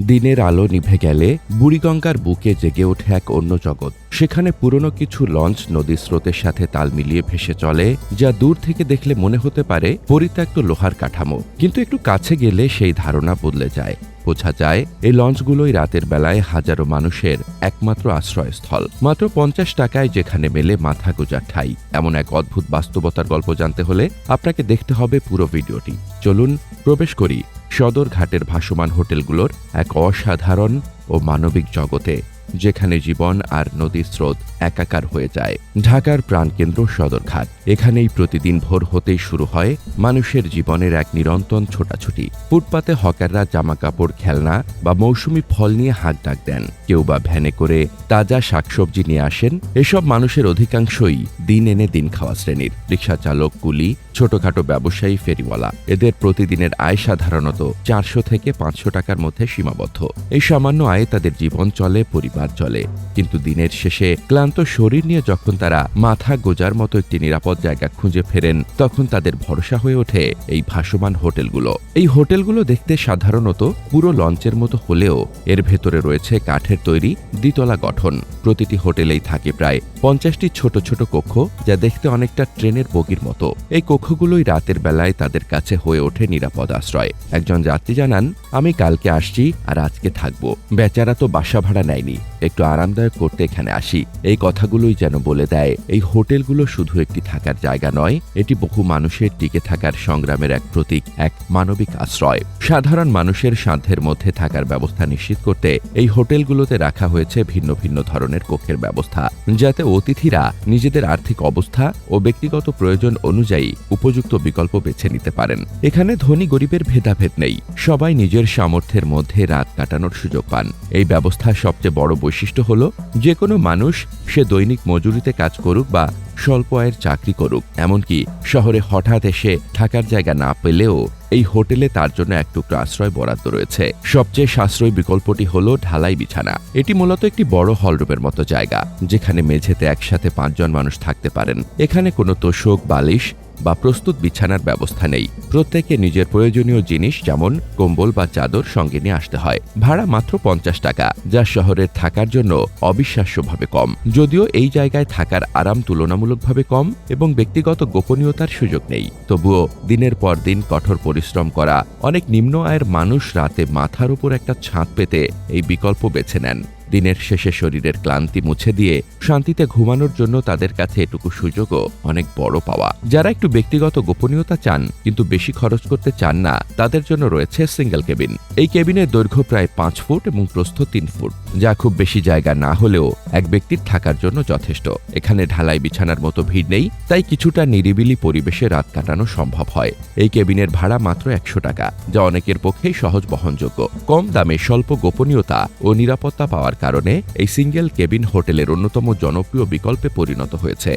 দিনের আলো নিভে গেলে বুড়িগঙ্গার বুকে জেগে ওঠে এক অন্য জগৎ। সেখানে পুরনো কিছু লঞ্চ নদীর স্রোতের সাথে তাল মিলিয়ে ভেসে চলে, যা দূর থেকে দেখলে মনে হতে পারে পরিত্যক্ত লোহার কাঠামো, কিন্তু একটু কাছে গেলে সেই ধারণা বদলে যায়। বোঝা যায় এই লঞ্চগুলোই রাতের বেলায় হাজারো মানুষের একমাত্র আশ্রয়স্থল। মাত্র 50 টাকায় যেখানে মেলে মাথা গোঁজার ঠাঁই, এমন এক অদ্ভুত বাস্তবতার গল্প জানতে হলে আপনাকে দেখতে হবে পুরো ভিডিওটি। চলুন প্রবেশ করি সদরঘাটের ভাসমান হোটেলগুলোর এক অসাধারণ ও মানবিক জগতে, যেখানে জীবন আর নদীর স্রোত একাকার হয়ে যায়। ঢাকার প্রাণকেন্দ্র সদরঘাট। এখানেই প্রতিদিন ভোর হতেই শুরু হয় মানুষের জীবনের এক নিরন্তর ছোটাছুটি। ফুটপাতে হকাররা জামাকাপড়, খেলনা বা মৌসুমি ফল নিয়ে হাঁক ডাক দেন, কেউ বা ভ্যানে করে তাজা শাকসবজি নিয়ে আসেন। এসব মানুষের অধিকাংশই দিন এনে দিন খাওয়া শ্রেণীর। রিকশা চালক, কুলি, ছোটখাটো ব্যবসায়ী, ফেরিওয়ালা। এদের প্রতিদিনের আয় সাধারণত 400 থেকে 500 টাকার মধ্যে সীমাবদ্ধ। এই সামান্য আয়ে তাদের জীবন চলে, পরিবার চলে। কিন্তু দিনের শেষে ক্লান্ত শরীর নিয়ে যখন তারা মাথা গোজার মতো একটি নিরাপদ জায়গা খুঁজে ফেরেন, তখন তাদের ভরসা হয়ে ওঠে এই ভাসমান হোটেলগুলো। এই হোটেলগুলো দেখতে সাধারণত পুরো লঞ্চের মতো হলেও এর ভেতরে রয়েছে কাঠের তৈরি দ্বিতলা গঠন। প্রতিটি হোটেলেই থাকে প্রায় 50টি ছোট ছোট কক্ষ, যা দেখতে অনেকটা ট্রেনের বগির মতো। এই কক্ষগুলোই রাতের বেলায় তাদের কাছে হয়ে ওঠে নিরাপদ আশ্রয়। একজন যাত্রী জানান, আমি কালকে আসছি আর আজকে থাকবো। বেচারা তো বাসা ভাড়া নেয়নি, একটু আরামদায়ক করতে এখানে আসি। এই কথাগুলোই যেন বলে দেয় এই হোটেলগুলো শুধু একটি থাকার জায়গা নয়, এটি বহু মানুষের টিকে থাকার সংগ্রামের এক প্রতীক, এক মানবিক আশ্রয়। সাধারণ মানুষের সাধ্যের মধ্যে থাকার ব্যবস্থা নিশ্চিত করতে এই হোটেলগুলোতে রাখা হয়েছে ভিন্ন ভিন্ন ধরনের কক্ষের ব্যবস্থা, যাতে অতিথিরা নিজেদের আর্থিক অবস্থা ও ব্যক্তিগত প্রয়োজন অনুযায়ী উপযুক্ত বিকল্প বেছে নিতে পারেন। এখানে ধনী গরিবের ভেদাভেদ নেই, সবাই নিজের সামর্থ্যের মধ্যে রাত কাটানোর সুযোগ পান। এই ব্যবস্থার সবচেয়ে বড় বৈশিষ্ট্য হল, যে কোনো মানুষ, সে দৈনিক মজুরিতে কাজ করুক বা স্বল্প আয়ের চাকরি করুক, এমনকি শহরে হঠাৎ এসে থাকার জায়গা না পেলেও এই হোটেলে তার জন্য এক টুকরো আশ্রয় বরাদ্দ রয়েছে। সবচেয়ে সাশ্রয়ী বিকল্পটি হল ঢালাই বিছানা। এটি মূলত একটি বড় হলরুমের মতো জায়গা, যেখানে মেঝেতে একসাথে 5 জন মানুষ থাকতে পারেন। এখানে কোনো তোশক, বালিশ বা প্রস্তুত বিছানার ব্যবস্থা নেই। প্রত্যেকে নিজের প্রয়োজনীয় জিনিস যেমন কম্বল বা চাদর সঙ্গে নিয়ে আসতে হয়। ভাড়া মাত্র 50 টাকা, যা শহরের থাকার জন্য অবিশ্বাস্যভাবে কম। যদিও এই জায়গায় থাকার আরাম তুলনামূলকভাবে কম এবং ব্যক্তিগত গোপনীয়তার সুযোগ নেই, তবুও দিনের পর দিন কঠোর পরিশ্রম করা অনেক নিম্ন আয়ের মানুষ রাতে মাথার উপর একটা ছাদ পেতে এই বিকল্প বেছে নেন। দিনের শেষে শরীরের ক্লান্তি মুছে দিয়ে শান্তিতে ঘুমানোর জন্য তাদের কাছে এটুকু সুযোগও অনেক বড় পাওয়া। যারা একটু ব্যক্তিগত গোপনীয়তা চান কিন্তু বেশি খরচ করতে চান না, তাদের জন্য রয়েছে সিঙ্গেল কেবিন। এই কেবিনের দৈর্ঘ্য প্রায় 5 ফুট এবং প্রস্থ 3 ফুট, যা খুব বেশি জায়গা না হলেও এক ব্যক্তির থাকার জন্য যথেষ্ট। এখানে ঢালাই বিছানার মতো ভিড় নেই, তাই কিছুটা নিরিবিলি পরিবেশে রাত কাটানো সম্ভব হয়। এই কেবিনের ভাড়া মাত্র 100 টাকা, যা অনেকের পক্ষেই সহজ বহনযোগ্য। কম দামে স্বল্প গোপনীয়তা ও নিরাপত্তা পাওয়ার কারণে এই সিঙ্গেল কেবিন হোটেলের অন্যতম জনপ্রিয় বিকল্পে পরিণত হয়েছে।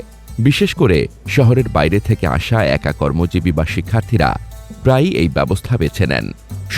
বিশেষ করে শহরের বাইরে থেকে আসা একা কর্মজীবী বা শিক্ষার্থীরা প্রায়ই এই ব্যবস্থা বেছে নেন।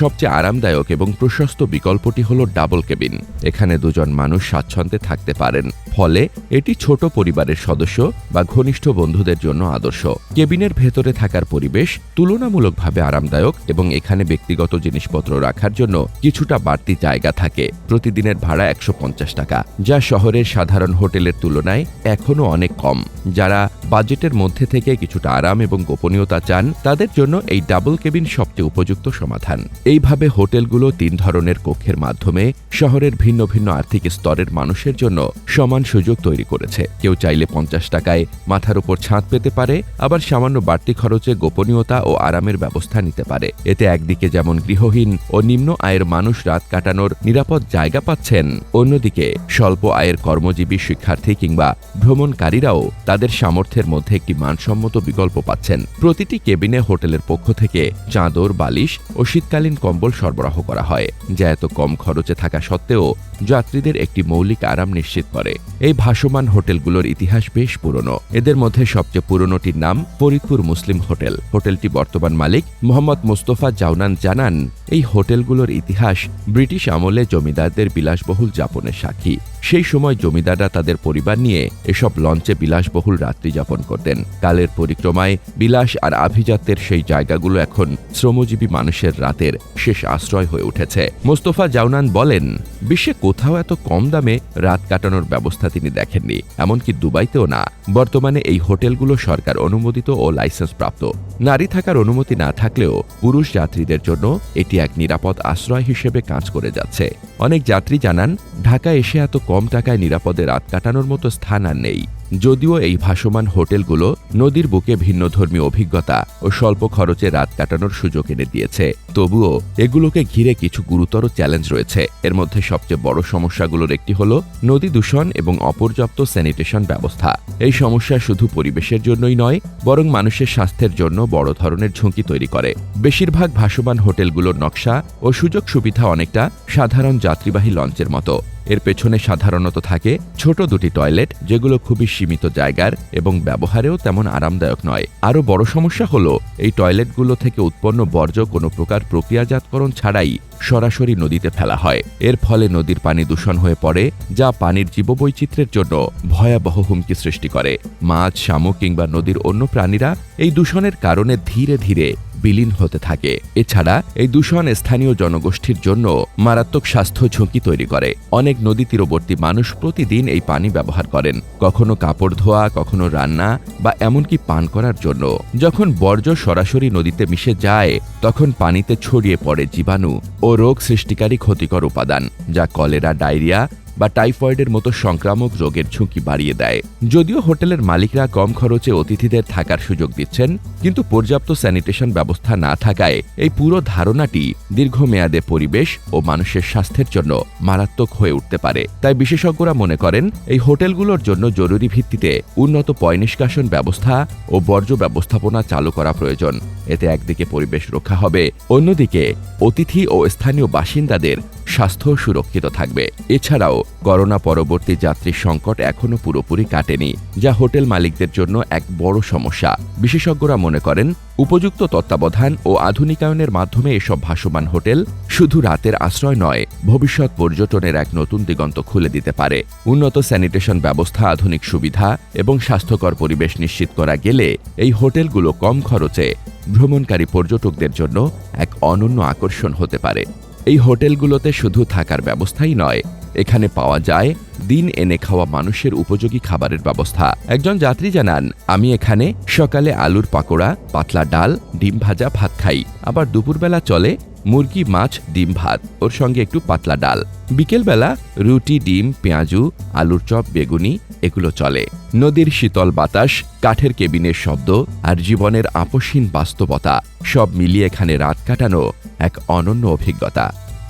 সবচেয়ে আরামদায়ক এবং প্রশস্ত বিকল্পটি হল ডাবল কেবিন। এখানে 2 জন মানুষ স্বাচ্ছন্দ্যে থাকতে পারেন, ফলে এটি ছোট পরিবারের সদস্য বা ঘনিষ্ঠ বন্ধুদের জন্য আদর্শ। কেবিনের ভেতরে থাকার পরিবেশ তুলনামূলকভাবে আরামদায়ক এবং এখানে ব্যক্তিগত জিনিসপত্র রাখার জন্য কিছুটা বাড়তি জায়গা থাকে। প্রতিদিনের ভাড়া 150 টাকা, যা শহরের সাধারণ হোটেলের তুলনায় এখনও অনেক কম। যারা বাজেটের মধ্যে থেকে কিছুটা আরাম এবং গোপনীয়তা চান, তাদের জন্য এই ডাবল কেবিন সবচেয়ে উপযুক্ত সমাধান। এইভাবে হোটেলগুলো 3 ধরনের কক্ষের মাধ্যমে শহরের ভিন্ন ভিন্ন আর্থিক স্তরের মানুষের জন্য সমান সুযোগ তৈরি করেছে। কেউ চাইলে 50 টাকায় মাথার উপর ছাদ পেতে পারে, আবার সামান্য বাড়তি খরচে গোপনীয়তা ও আরামের ব্যবস্থা নিতে পারে। এতে একদিকে যেমন গৃহহীন ও নিম্ন আয়ের মানুষ রাত কাটানোর নিরাপদ জায়গা পাচ্ছেন, অন্যদিকে স্বল্প আয়ের কর্মজীবী, শিক্ষার্থী কিংবা ভ্রমণকারীরাও তাদের সামর্থ্যের মধ্যে একটি মানসম্মত বিকল্প পাচ্ছেন। প্রতিটি কেবিনে হোটেলের পক্ষ থেকে চাদর, বালিশ ও শীতকালীন কম্বল সরবরাহ করা হয়, যা এত কম খরচে থাকা সত্ত্বেও যাত্রীদের একটি মৌলিক আরাম নিশ্চিত করে। এই ভাসমান হোটেলগুলোর ইতিহাস বেশ পুরনো। এদের মধ্যে সবচেয়ে পুরনোটির নাম ফরিদপুর মুসলিম হোটেল। হোটেলটি বর্তমান মালিক মোহাম্মদ মোস্তফা জাওনান জানান, এই হোটেলগুলোর ইতিহাস ব্রিটিশ আমলে জমিদারদের বিলাসবহুল যাপনের সাক্ষী। সেই সময় জমিদাররা তাদের পরিবার নিয়ে এসব লঞ্চে বিলাসবহুল রাত্রি যাপন করতেন। কালের পরিক্রমায় বিলাস আর আভিজাত্যের সেই জায়গাগুলো এখন শ্রমজীবী মানুষের রাতের শেষ আশ্রয় হয়ে উঠেছে। মোস্তফা জাওনান বলেন, বিশ্বে কোথাও এত কম দামে রাত কাটানোর ব্যবস্থা তিনি দেখেননি, এমনকি দুবাইতেও না। বর্তমানে এই হোটেলগুলো সরকার অনুমোদিত ও লাইসেন্স প্রাপ্ত। নারী থাকার অনুমতি না থাকলেও পুরুষ যাত্রীদের জন্য এটি এক নিরাপদ আশ্রয় হিসেবে কাজ করে যাচ্ছে। অনেক যাত্রী জানান, ঢাকায় এসে এত কম টাকায় নিরাপদে রাত কাটানোর মতো স্থান আর নেই। যদিও এই ভাসমান হোটেলগুলো নদীর বুকে ভিন্নধর্মী অভিজ্ঞতা ও স্বল্প খরচে রাত কাটানোর সুযোগ এনে দিয়েছে, তবুও এগুলোকে ঘিরে কিছু গুরুতর চ্যালেঞ্জ রয়েছে। এর মধ্যে সবচেয়ে বড় সমস্যাগুলোর একটি হল নদী দূষণ এবং অপর্যাপ্ত স্যানিটেশন ব্যবস্থা। এই সমস্যা শুধু পরিবেশের জন্যই নয়, বরং মানুষের স্বাস্থ্যের জন্য বড় ধরনের ঝুঁকি তৈরি করে। বেশিরভাগ ভাসমান হোটেলগুলোর নকশা ও সুযোগ সুবিধা অনেকটা সাধারণ যাত্রীবাহী লঞ্চের মতো। এর পেছনে সাধারণত থাকে ছোট দুটি টয়লেট, যেগুলো খুবই সীমিত জায়গার এবং ব্যবহারেও তেমন আরামদায়ক নয়। আরও বড় সমস্যা হলো এই টয়লেটগুলো থেকে উৎপন্ন বর্জ্য কোনো প্রকার প্রক্রিয়াজাতকরণ ছাড়াই সরাসরি নদীতে ফেলা হয়। এর ফলে নদীর পানি দূষণ হয়ে পড়ে, যা পানির জীববৈচিত্র্যের জন্য ভয়াবহ হুমকি সৃষ্টি করে। মাছ, শামুক কিংবা নদীর অন্য প্রাণীরা এই দূষণের কারণে ধীরে ধীরে বিলীন হতে থাকে। এছাড়া এই দূষণ স্থানীয় জনগোষ্ঠীর জন্য মারাত্মক স্বাস্থ্য ঝুঁকি তৈরি করে। অনেক নদী তীরবর্তী মানুষ প্রতিদিন এই পানি ব্যবহার করেন, কখনো কাপড় ধোয়া, কখনো রান্না বা এমনকি পান করার জন্য। যখন বর্জ্য সরাসরি নদীতে মিশে যায়, তখন পানিতে ছড়িয়ে পড়ে জীবাণু ও রোগ সৃষ্টিকারী ক্ষতিকর উপাদান, যা কলেরা, ডায়রিয়া বা টাইফয়েডের মতো সংক্রামক রোগের ঝুঁকি বাড়িয়ে দেয়। যদিও হোটেলের মালিকরা কম খরচে অতিথিদের থাকার সুযোগ দিচ্ছেন, কিন্তু পর্যাপ্ত স্যানিটেশন ব্যবস্থা না থাকায় এই পুরো ধারণাটি দীর্ঘমেয়াদে পরিবেশ ও মানুষের স্বাস্থ্যের জন্য মারাত্মক হয়ে উঠতে পারে। তাই বিশেষজ্ঞরা মনে করেন, এই হোটেলগুলোর জন্য জরুরি ভিত্তিতে উন্নত পয়ঃনিষ্কাশন ব্যবস্থা ও বর্জ্য ব্যবস্থাপনা চালু করা প্রয়োজন। এতে একদিকে পরিবেশ রক্ষা হবে, অন্যদিকে অতিথি ও স্থানীয় বাসিন্দাদের স্বাস্থ্য সুরক্ষিত থাকবে। এছাড়াও করোনা পরবর্তী যাত্রী সংকট এখনো পুরোপুরি কাটেনি, যা হোটেল মালিকদের জন্য এক বড় সমস্যা। বিশেষজ্ঞরা মনে করেন, উপযুক্ত তত্ত্বাবধান ও আধুনিকায়নের মাধ্যমে এসব ভাসমান হোটেল শুধু রাতের আশ্রয় নয়, ভবিষ্যৎ পর্যটনের এক নতুন দিগন্ত খুলে দিতে পারে। উন্নত স্যানিটেশন ব্যবস্থা, আধুনিক সুবিধা এবং স্বাস্থ্যকর পরিবেশ নিশ্চিত করা গেলে এই হোটেলগুলো কম খরচে ভ্রমণকারী পর্যটকদের জন্য এক অনন্য আকর্ষণ হতে পারে। এই হোটেলগুলোতে শুধু থাকার ব্যবস্থাই নয়, এখানে পাওয়া যায় দিন এনে খাওয়া মানুষের উপযোগী খাবারের ব্যবস্থা। একজন যাত্রী জানান, আমি এখানে সকালে আলুর পাকোড়া, পাতলা ডাল, ডিম ভাজা ভাত খাই। আবার দুপুরবেলা চলে মুরগি, মাছ, ডিম ভাত, ওর সঙ্গে একটু পাতলা ডাল। বিকেলবেলা রুটি, ডিম, পেঁয়াজু, আলুর চপ, বেগুনি এগুলো চলে। নদীর শীতল বাতাস, কাঠের কেবিনের শব্দ আর জীবনের আপসহীন বাস্তবতা সব মিলিয়ে এখানে রাত কাটানো এক অনন্য অভিজ্ঞতা।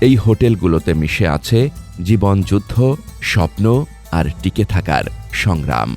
এই হোটেলগুলোতে মিশে আছে জীবন, যুদ্ধ, স্বপ্ন আর টিকে থাকার সংগ্রাম।